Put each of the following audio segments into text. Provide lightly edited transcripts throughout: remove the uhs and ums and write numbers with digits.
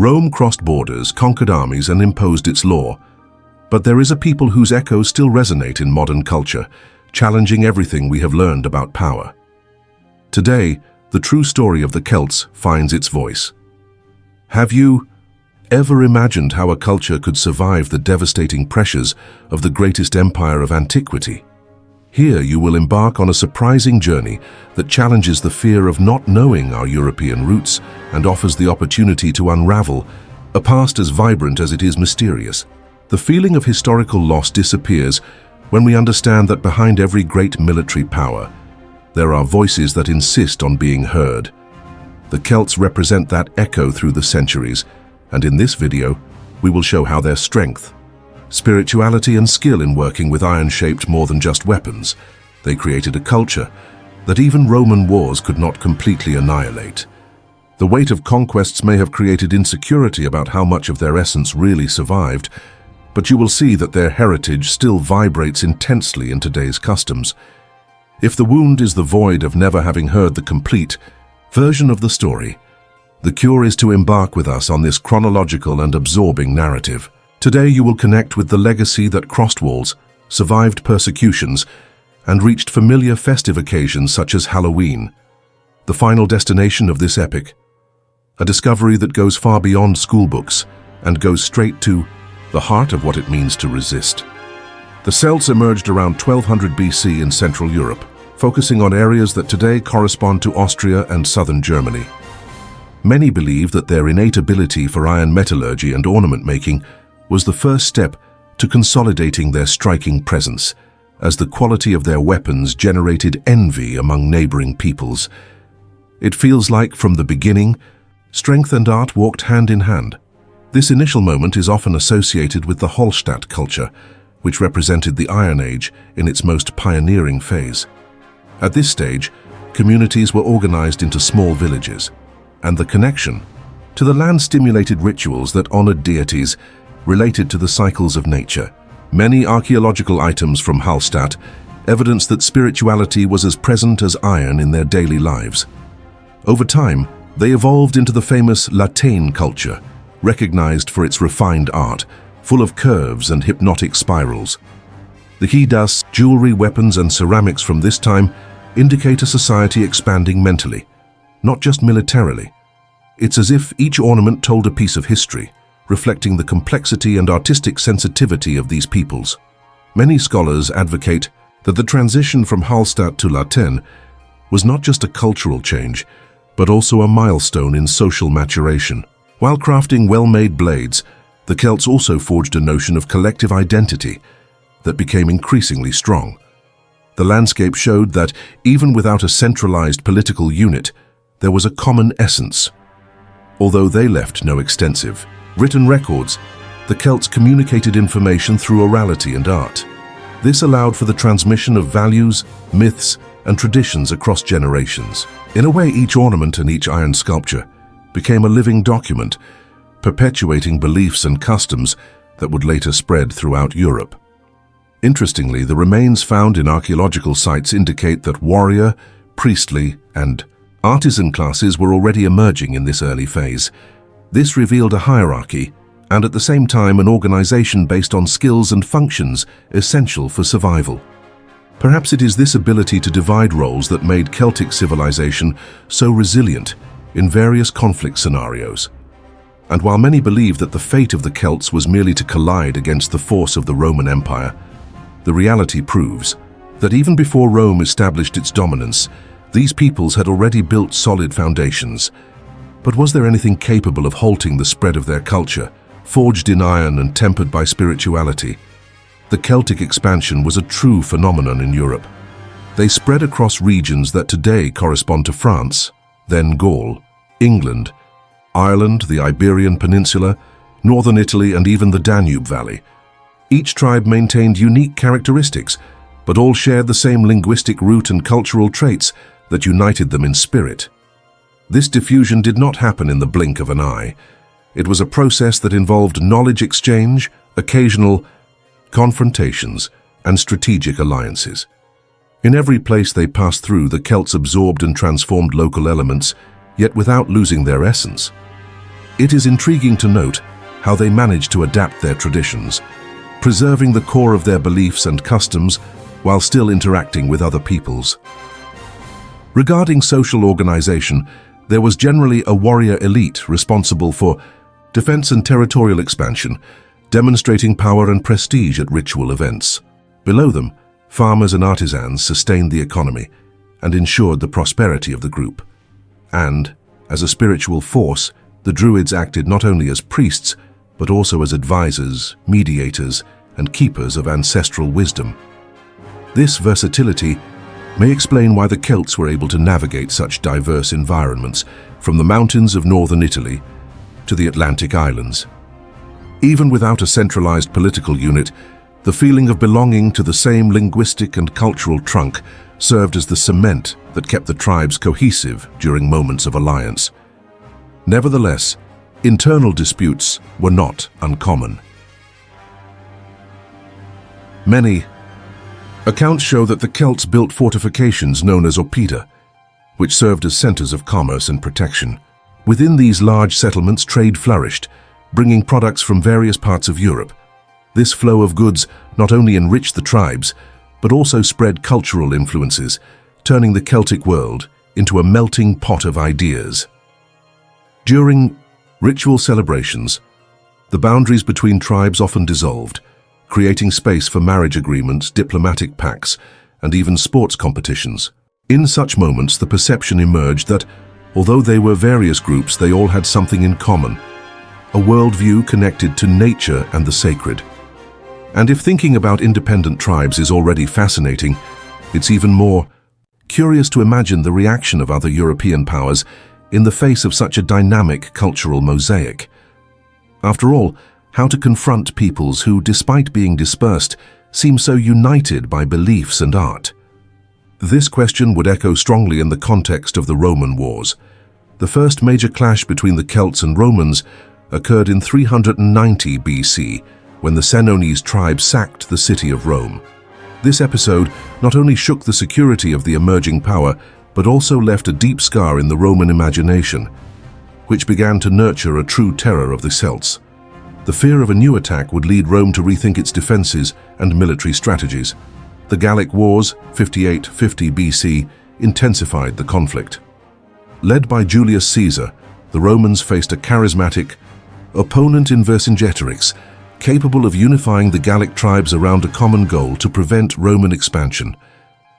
Rome crossed borders, conquered armies, and imposed its law. But there is a people whose echoes still resonate in modern culture, challenging everything we have learned about power. Today, the true story of the Celts finds its voice. Have you ever imagined how a culture could survive the devastating pressures of the greatest empire of antiquity? Here you will embark on a surprising journey that challenges the fear of not knowing our European roots and offers the opportunity to unravel a past as vibrant as it is mysterious. The feeling of historical loss disappears when we understand that behind every great military power, there are voices that insist on being heard. The Celts represent that echo through the centuries, and in this video, we will show how their strength, spirituality, and skill in working with iron shaped more than just weapons. They created a culture that even Roman wars could not completely annihilate. The weight of conquests may have created insecurity about how much of their essence really survived, but you will see that their heritage still vibrates intensely in today's customs. If the wound is the void of never having heard the complete version of the story, the cure is to embark with us on this chronological and absorbing narrative. Today you will connect with the legacy that crossed walls, survived persecutions, and reached familiar festive occasions such as Halloween. The final destination of this epic, a discovery that goes far beyond schoolbooks and goes straight to the heart of what it means to resist. The Celts emerged around 1200 BC in Central Europe, focusing on areas that today correspond to Austria and southern Germany. Many believe that their innate ability for iron metallurgy and ornament making was the first step to consolidating their striking presence, as the quality of their weapons generated envy among neighboring peoples. It feels like, from the beginning, strength and art walked hand in hand. This initial moment is often associated with the Hallstatt culture, which represented the Iron Age in its most pioneering phase. At this stage, communities were organized into small villages, and the connection to the land-stimulated rituals that honored deities related to the cycles of nature. Many archaeological items from Hallstatt evidence that spirituality was as present as iron in their daily lives. Over time, they evolved into the famous Latène culture, recognized for its refined art, full of curves and hypnotic spirals. The hidas, jewelry, weapons, and ceramics from this time indicate a society expanding mentally, not just militarily. It's as if each ornament told a piece of history, reflecting the complexity and artistic sensitivity of these peoples. Many scholars advocate that the transition from Hallstatt to Latène was not just a cultural change, but also a milestone in social maturation. While crafting well-made blades, the Celts also forged a notion of collective identity that became increasingly strong. The landscape showed that, even without a centralized political unit, there was a common essence. Although they left no extensive written records, the Celts communicated information through orality and art. This allowed for the transmission of values, myths, and traditions across generations. In a way, each ornament and each iron sculpture became a living document, perpetuating beliefs and customs that would later spread throughout Europe. Interestingly, the remains found in archaeological sites indicate that warrior, priestly, and artisan classes were already emerging in this early phase. This revealed a hierarchy, and at the same time an organization based on skills and functions essential for survival. Perhaps it is this ability to divide roles that made Celtic civilization so resilient in various conflict scenarios. And while many believe that the fate of the Celts was merely to collide against the force of the Roman Empire, the reality proves that even before Rome established its dominance, these peoples had already built solid foundations. But was there anything capable of halting the spread of their culture, forged in iron and tempered by spirituality? The Celtic expansion was a true phenomenon in Europe. They spread across regions that today correspond to France, then Gaul, England, Ireland, the Iberian Peninsula, northern Italy, and even the Danube Valley. Each tribe maintained unique characteristics, but all shared the same linguistic root and cultural traits that united them in spirit. This diffusion did not happen in the blink of an eye. It was a process that involved knowledge exchange, occasional confrontations, and strategic alliances. In every place they passed through, the Celts absorbed and transformed local elements, yet without losing their essence. It is intriguing to note how they managed to adapt their traditions, preserving the core of their beliefs and customs while still interacting with other peoples. Regarding social organization, there was generally a warrior elite responsible for defense and territorial expansion, demonstrating power and prestige at ritual events. Below them, farmers and artisans sustained the economy and ensured the prosperity of the group. And, as a spiritual force, the druids acted not only as priests, but also as advisors, mediators, and keepers of ancestral wisdom. This versatility may explain why the Celts were able to navigate such diverse environments, from the mountains of northern Italy to the Atlantic islands. Even without a centralized political unit, the feeling of belonging to the same linguistic and cultural trunk served as the cement that kept the tribes cohesive during moments of alliance. Nevertheless, internal disputes were not uncommon. Many accounts show that the Celts built fortifications known as oppida, which served as centers of commerce and protection. Within these large settlements, trade flourished, bringing products from various parts of Europe. This flow of goods not only enriched the tribes, but also spread cultural influences, turning the Celtic world into a melting pot of ideas. During ritual celebrations, the boundaries between tribes often dissolved, creating space for marriage agreements, diplomatic pacts, and even sports competitions. In such moments, the perception emerged that, although they were various groups, they all had something in common, a worldview connected to nature and the sacred. And if thinking about independent tribes is already fascinating, it's even more curious to imagine the reaction of other European powers in the face of such a dynamic cultural mosaic. After all, how to confront peoples who, despite being dispersed, seem so united by beliefs and art? This question would echo strongly in the context of the Roman Wars. The first major clash between the Celts and Romans occurred in 390 BC, when the Senones tribe sacked the city of Rome. This episode not only shook the security of the emerging power, but also left a deep scar in the Roman imagination, which began to nurture a true terror of the Celts. The fear of a new attack would lead Rome to rethink its defenses and military strategies. The Gallic Wars, 58-50 BC, intensified the conflict. Led by Julius Caesar, the Romans faced a charismatic opponent in Vercingetorix, capable of unifying the Gallic tribes around a common goal to prevent Roman expansion.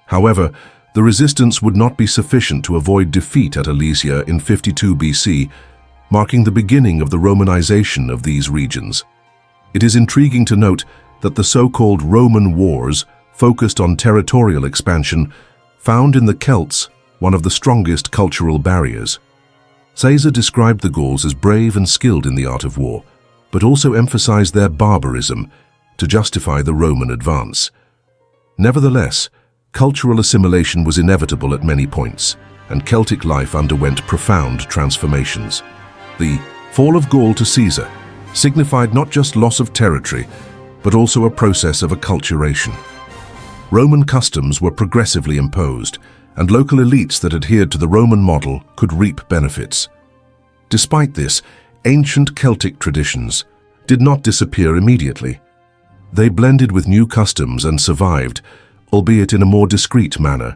However, the resistance would not be sufficient to avoid defeat at Alesia in 52 BC, marking the beginning of the Romanization of these regions. It is intriguing to note that the so-called Roman Wars focused on territorial expansion, found in the Celts one of the strongest cultural barriers. Caesar described the Gauls as brave and skilled in the art of war, but also emphasized their barbarism to justify the Roman advance. Nevertheless, cultural assimilation was inevitable at many points, and Celtic life underwent profound transformations. The fall of Gaul to Caesar signified not just loss of territory, but also a process of acculturation. Roman customs were progressively imposed, and local elites that adhered to the Roman model could reap benefits. Despite this, ancient Celtic traditions did not disappear immediately. They blended with new customs and survived, albeit in a more discreet manner.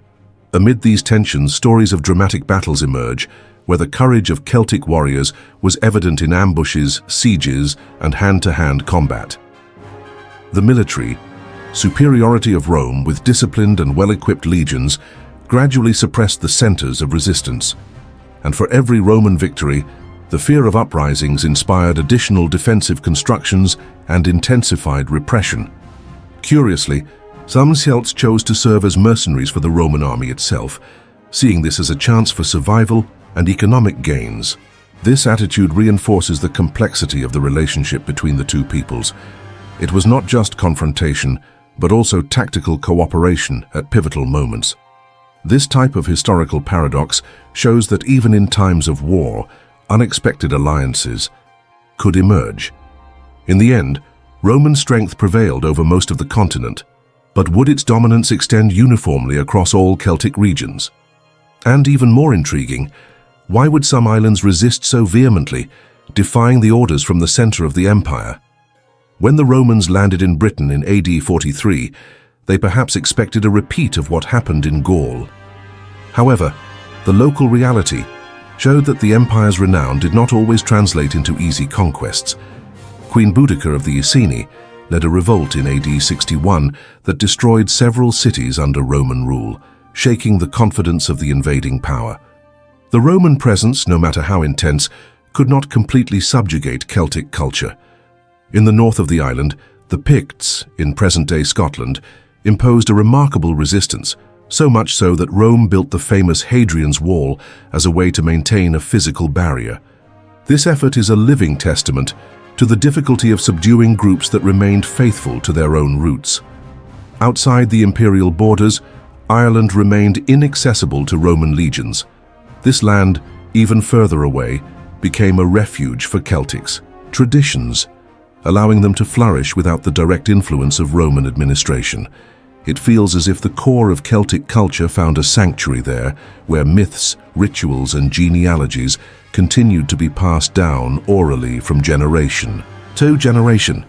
Amid these tensions, stories of dramatic battles emerge, where the courage of Celtic warriors was evident in ambushes, sieges, and hand-to-hand combat. The military superiority of Rome, with disciplined and well-equipped legions, gradually suppressed the centers of resistance. And for every Roman victory, the fear of uprisings inspired additional defensive constructions and intensified repression. Curiously, some Celts chose to serve as mercenaries for the Roman army itself, seeing this as a chance for survival and economic gains. This attitude reinforces the complexity of the relationship between the two peoples. It was not just confrontation, but also tactical cooperation at pivotal moments. This type of historical paradox shows that even in times of war, unexpected alliances could emerge. In the end, Roman strength prevailed over most of the continent, but would its dominance extend uniformly across all Celtic regions? And even more intriguing, why would some islands resist so vehemently, defying the orders from the center of the empire. When the Romans landed in Britain in AD 43, they perhaps expected a repeat of what happened in Gaul. However, the local reality showed that the empire's renown did not always translate into easy conquests. Queen Boudicca of the Iceni led a revolt in AD 61 that destroyed several cities under Roman rule, shaking the confidence of the invading power. The Roman presence, no matter how intense, could not completely subjugate Celtic culture. In the north of the island, the Picts, in present-day Scotland, imposed a remarkable resistance, so much so that Rome built the famous Hadrian's Wall as a way to maintain a physical barrier. This effort is a living testament to the difficulty of subduing groups that remained faithful to their own roots. Outside the imperial borders, Ireland remained inaccessible to Roman legions. This land, even further away, became a refuge for Celtics' traditions, allowing them to flourish without the direct influence of Roman administration. It feels as if the core of Celtic culture found a sanctuary there, where myths, rituals, and genealogies continued to be passed down orally from generation to generation.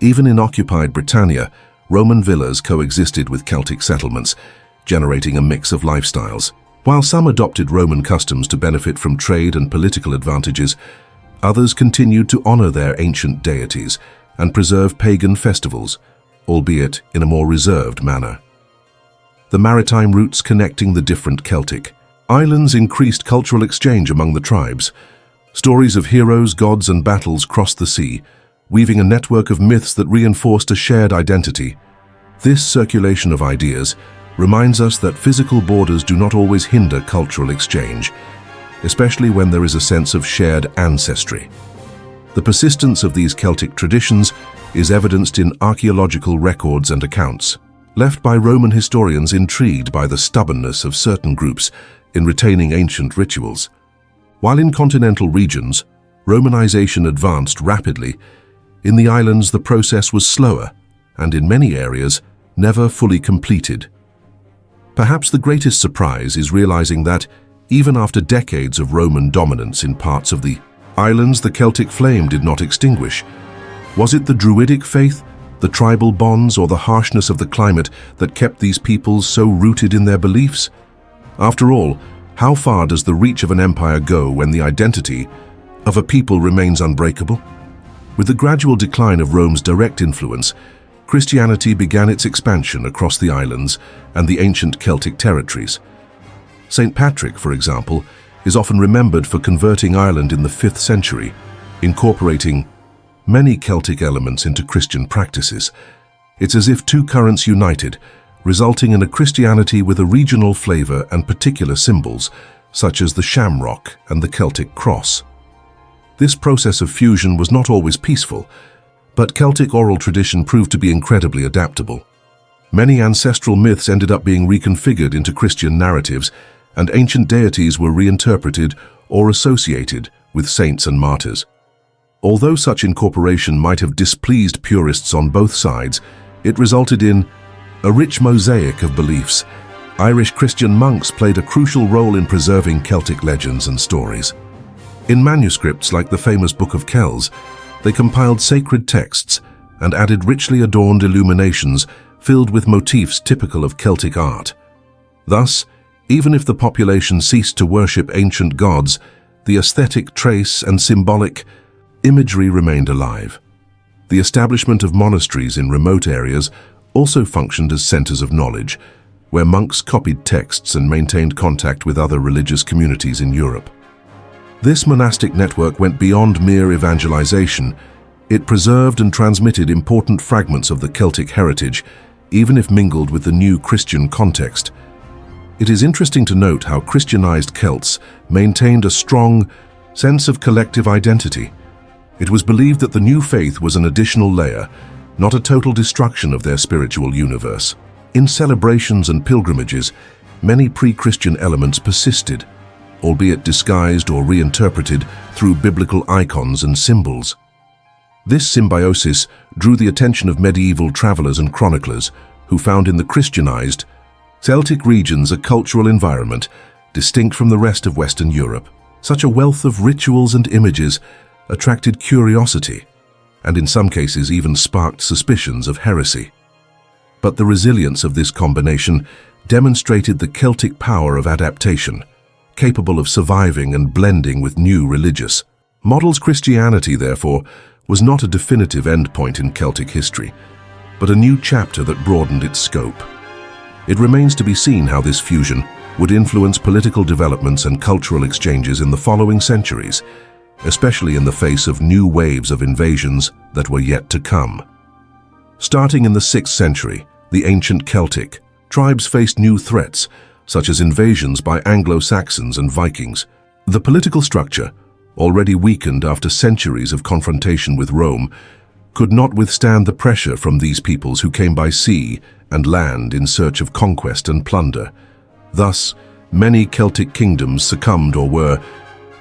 Even in occupied Britannia, Roman villas coexisted with Celtic settlements, generating a mix of lifestyles. While some adopted Roman customs to benefit from trade and political advantages, others continued to honor their ancient deities and preserve pagan festivals, albeit in a more reserved manner. The maritime routes connecting the different Celtic islands increased cultural exchange among the tribes. Stories of heroes, gods, and battles crossed the sea, weaving a network of myths that reinforced a shared identity. This circulation of ideas reminds us that physical borders do not always hinder cultural exchange, especially when there is a sense of shared ancestry. The persistence of these Celtic traditions is evidenced in archaeological records and accounts, left by Roman historians intrigued by the stubbornness of certain groups in retaining ancient rituals. While in continental regions, Romanization advanced rapidly, in the islands the process was slower and in many areas never fully completed. Perhaps the greatest surprise is realizing that, even after decades of Roman dominance in parts of the islands, the Celtic flame did not extinguish. Was it the druidic faith, the tribal bonds, or the harshness of the climate that kept these peoples so rooted in their beliefs? After all, how far does the reach of an empire go when the identity of a people remains unbreakable? With the gradual decline of Rome's direct influence, Christianity began its expansion across the islands and the ancient Celtic territories. St. Patrick, for example, is often remembered for converting Ireland in the 5th century, incorporating many Celtic elements into Christian practices. It's as if two currents united, resulting in a Christianity with a regional flavor and particular symbols, such as the shamrock and the Celtic cross. This process of fusion was not always peaceful, but Celtic oral tradition proved to be incredibly adaptable. Many ancestral myths ended up being reconfigured into Christian narratives, and ancient deities were reinterpreted or associated with saints and martyrs. Although such incorporation might have displeased purists on both sides, it resulted in a rich mosaic of beliefs. Irish Christian monks played a crucial role in preserving Celtic legends and stories. In manuscripts like the famous Book of Kells, they compiled sacred texts and added richly adorned illuminations filled with motifs typical of Celtic art. Thus, even if the population ceased to worship ancient gods, the aesthetic trace and symbolic imagery remained alive. The establishment of monasteries in remote areas also functioned as centers of knowledge, where monks copied texts and maintained contact with other religious communities in Europe. This monastic network went beyond mere evangelization. It preserved and transmitted important fragments of the Celtic heritage, even if mingled with the new Christian context. It is interesting to note how Christianized Celts maintained a strong sense of collective identity. It was believed that the new faith was an additional layer, not a total destruction of their spiritual universe. In celebrations and pilgrimages, many pre-Christian elements persisted, albeit disguised or reinterpreted through biblical icons and symbols. This symbiosis drew the attention of medieval travelers and chroniclers, who found in the Christianized Celtic regions a cultural environment distinct from the rest of Western Europe. Such a wealth of rituals and images attracted curiosity, and in some cases even sparked suspicions of heresy. But the resilience of this combination demonstrated the Celtic power of adaptation, capable of surviving and blending with new religious models. Christianity, therefore, was not a definitive endpoint in Celtic history, but a new chapter that broadened its scope. It remains to be seen how this fusion would influence political developments and cultural exchanges in the following centuries, especially in the face of new waves of invasions that were yet to come. Starting in the 6th century, the ancient Celtic tribes faced new threats, such as invasions by Anglo-Saxons and Vikings. The political structure, already weakened after centuries of confrontation with Rome, could not withstand the pressure from these peoples who came by sea and land in search of conquest and plunder. Thus, many Celtic kingdoms succumbed or were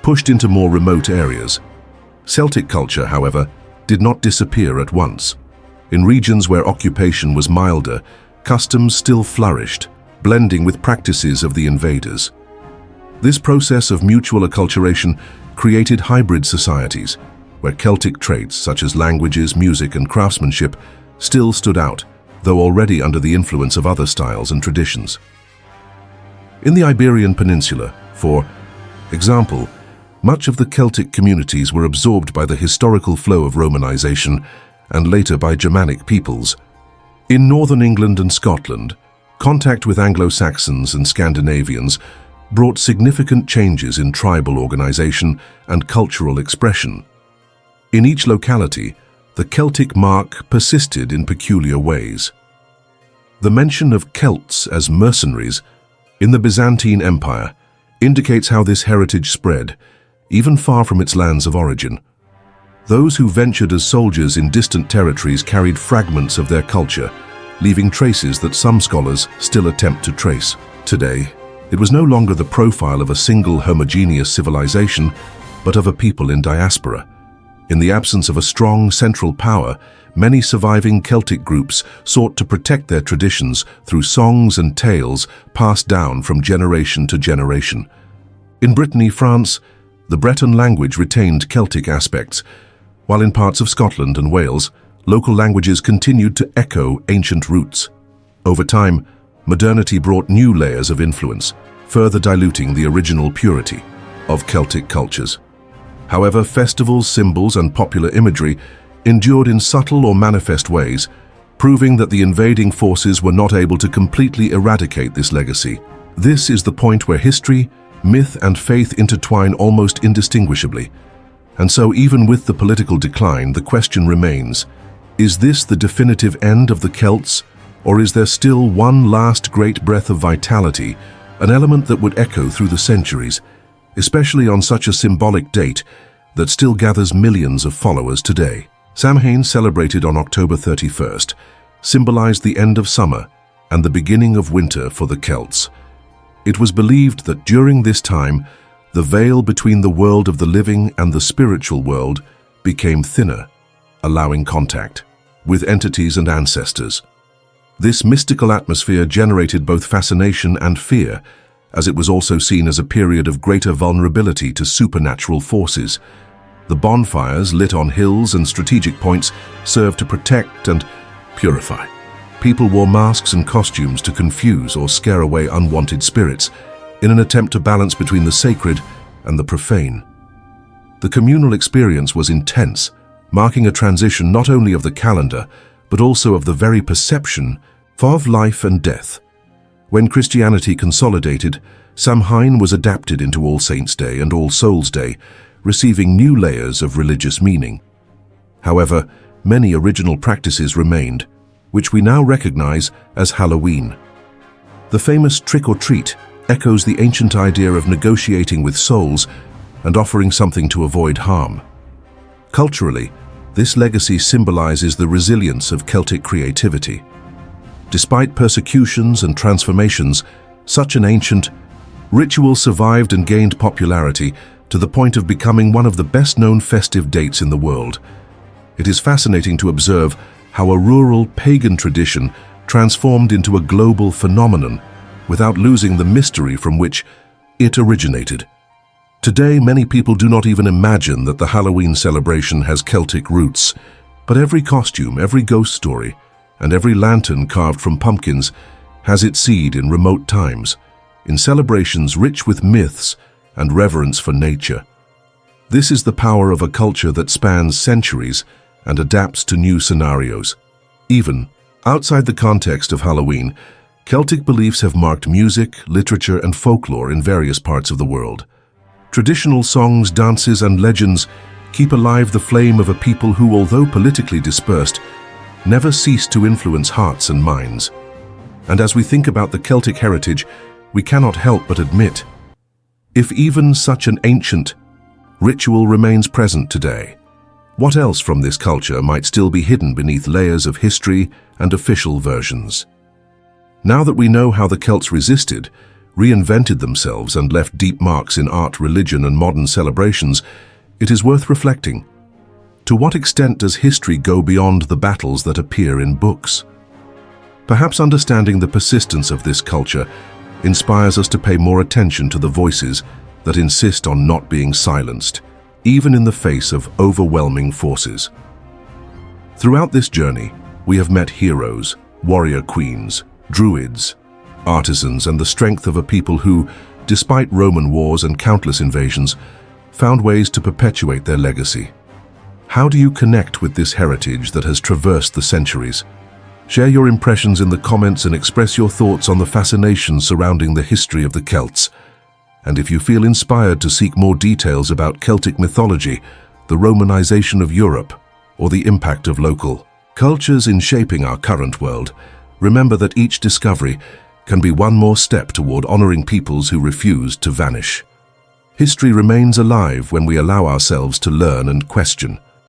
pushed into more remote areas. Celtic culture, however, did not disappear at once. In regions where occupation was milder, customs still flourished, blending with practices of the invaders. This process of mutual acculturation created hybrid societies, where Celtic traits such as languages, music, and craftsmanship still stood out, though already under the influence of other styles and traditions. In the Iberian Peninsula, for example, much of the Celtic communities were absorbed by the historical flow of Romanization and later by Germanic peoples. In northern England and Scotland, contact with Anglo-Saxons and Scandinavians brought significant changes in tribal organization and cultural expression. In each locality, the Celtic mark persisted in peculiar ways. The mention of Celts as mercenaries in the Byzantine Empire indicates how this heritage spread, even far from its lands of origin. Those who ventured as soldiers in distant territories carried fragments of their culture, leaving traces that some scholars still attempt to trace. Today, it was no longer the profile of a single homogeneous civilization, but of a people in diaspora. In the absence of a strong central power, many surviving Celtic groups sought to protect their traditions through songs and tales passed down from generation to generation. In Brittany, France, the Breton language retained Celtic aspects, while in parts of Scotland and Wales, local languages continued to echo ancient roots. Over time, modernity brought new layers of influence, further diluting the original purity of Celtic cultures. However, festivals, symbols, and popular imagery endured in subtle or manifest ways, proving that the invading forces were not able to completely eradicate this legacy. This is the point where history, myth, and faith intertwine almost indistinguishably. And so, even with the political decline, the question remains, is this the definitive end of the Celts, or is there still one last great breath of vitality, an element that would echo through the centuries, especially on such a symbolic date that still gathers millions of followers today? Samhain, celebrated on October 31st, symbolized the end of summer and the beginning of winter for the Celts. It was believed that during this time, the veil between the world of the living and the spiritual world became thinner, allowing contact with entities and ancestors. This mystical atmosphere generated both fascination and fear, as it was also seen as a period of greater vulnerability to supernatural forces. The bonfires lit on hills and strategic points served to protect and purify. People wore masks and costumes to confuse or scare away unwanted spirits, in an attempt to balance between the sacred and the profane. The communal experience was intense, marking a transition not only of the calendar, but also of the very perception of life and death. When Christianity consolidated, Samhain was adapted into All Saints' Day and All Souls' Day, receiving new layers of religious meaning. However, many original practices remained, which we now recognize as Halloween. The famous trick-or-treat echoes the ancient idea of negotiating with souls and offering something to avoid harm. Culturally, this legacy symbolizes the resilience of Celtic creativity. Despite persecutions and transformations, such an ancient ritual survived and gained popularity to the point of becoming one of the best-known festive dates in the world. It is fascinating to observe how a rural pagan tradition transformed into a global phenomenon without losing the mystery from which it originated. Today, many people do not even imagine that the Halloween celebration has Celtic roots, but every costume, every ghost story, and every lantern carved from pumpkins has its seed in remote times, in celebrations rich with myths and reverence for nature. This is the power of a culture that spans centuries and adapts to new scenarios. Even outside the context of Halloween, Celtic beliefs have marked music, literature, and folklore in various parts of the world. Traditional songs, dances, and legends keep alive the flame of a people who, although politically dispersed, never ceased to influence hearts and minds. And as we think about the Celtic heritage, we cannot help but admit, if even such an ancient ritual remains present today, what else from this culture might still be hidden beneath layers of history and official versions? Now that we know how the Celts resisted, reinvented themselves, and left deep marks in art, religion, and modern celebrations, it is worth reflecting. To what extent does history go beyond the battles that appear in books? Perhaps understanding the persistence of this culture inspires us to pay more attention to the voices that insist on not being silenced, even in the face of overwhelming forces. Throughout this journey, we have met heroes, warrior queens, druids, artisans, and the strength of a people who, despite Roman wars and countless invasions, found ways to perpetuate their legacy. How do you connect with this heritage that has traversed the centuries? Share your impressions in the comments and express your thoughts on the fascination surrounding the history of the Celts. And if you feel inspired to seek more details about Celtic mythology, the Romanization of Europe, or the impact of local cultures in shaping our current world, remember that each discovery can be one more step toward honoring peoples who refused to vanish. History remains alive when we allow ourselves to learn and question.